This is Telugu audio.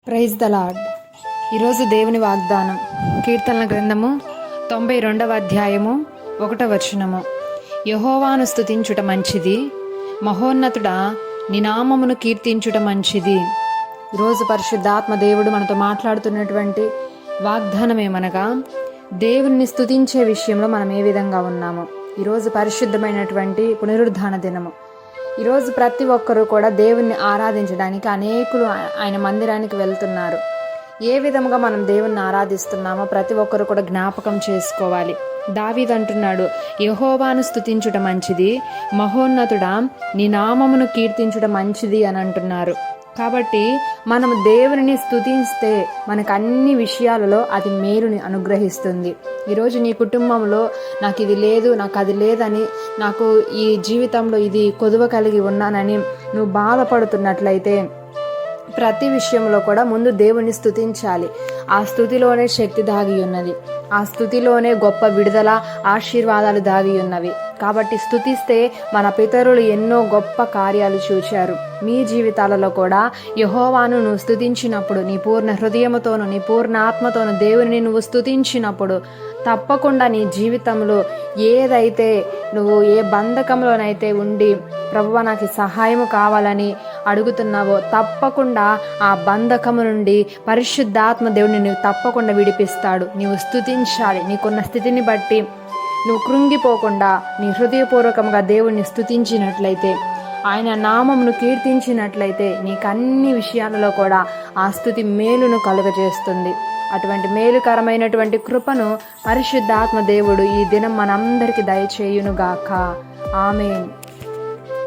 Praise the lord. ఈరోజు దేవుని వాగ్దానం కీర్తనల గ్రంథము 92వ అధ్యాయము 1వ వచనము. యెహోవాను స్తుతించుట మంచిది, మహోన్నతుడా నీ నామమును కీర్తించుట మంచిది. ఈరోజు పరిశుద్ధాత్మ దేవుడు మనతో మాట్లాడుతున్నటువంటి వాగ్దానం ఏమనగా, దేవుని స్తుతించే విషయంలో మనం ఏ విధంగా ఉన్నాము. ఈరోజు పరిశుద్ధమైనటువంటి పునరుద్ధాన దినము. ఈరోజు ప్రతి ఒక్కరూ కూడా దేవుణ్ణి ఆరాధించడానికి అనేకులు ఆయన మందిరానికి వెళ్తున్నారు. ఏ విధముగా మనం దేవుణ్ణి ఆరాధిస్తున్నామో ప్రతి ఒక్కరు కూడా జ్ఞాపకం చేసుకోవాలి. దావీదు అంటున్నాడు, యెహోవాను స్తుతించుట మంచిది, మహోన్నతుడా నీ నామమును కీర్తించుట మంచిది అని అంటున్నారు. కాబట్టి మనం దేవుని స్తుతిస్తే మనకు అన్ని విషయాలలో అది మేలుని అనుగ్రహిస్తుంది. ఈరోజు నీ కుటుంబంలో నాకు ఇది లేదు, నాకు అది లేదని, నాకు ఈ జీవితంలో ఇది కొదువ కలిగి ఉన్నానని నువ్వు బాధపడుతున్నట్లయితే ప్రతి విషయంలో కూడా ముందు దేవుని స్తుతించాలి. ఆ స్తుతిలోనే శక్తి దాగి ఉన్నది. ఆ స్తుతిలోనే గొప్ప విడుదల, ఆశీర్వాదాలు దాగి ఉన్నవి. కాబట్టి స్తుతిస్తే మన పితరులు ఎన్నో గొప్ప కార్యాలు చూశారు. మీ జీవితాలలో కూడా యెహోవాను నువ్వు స్తుతించినప్పుడు, నీ పూర్ణ హృదయముతోను నీ పూర్ణ ఆత్మతోను దేవుని నువ్వు స్తుతించినప్పుడు తప్పకుండా నీ జీవితంలో ఏదైతే నువ్వు ఏ బంధకంలోనైతే ఉండి ప్రభువా నాకు సహాయము కావాలని అడుగుతున్నావో తప్పకుండా ఆ బంధకము నుండి పరిశుద్ధాత్మ దేవుడిని నువ్వు తప్పకుండా విడిపిస్తాడు. నీవు స్తుతించాలి. నీకున్న స్థితిని బట్టి నువ్వు కృంగిపోకుండా నీ హృదయపూర్వకంగా దేవుణ్ణి స్తుతించినట్లయితే, ఆయన నామమును కీర్తించినట్లయితే నీకు అన్ని విషయాలలో కూడా ఆ స్తుతి మేలును కలుగజేస్తుంది. అటువంటి మేలుకరమైనటువంటి కృపను పరిశుద్ధాత్మ దేవుడు ఈ దినం మనందరికీ దయచేయునుగాక. ఆమేన్.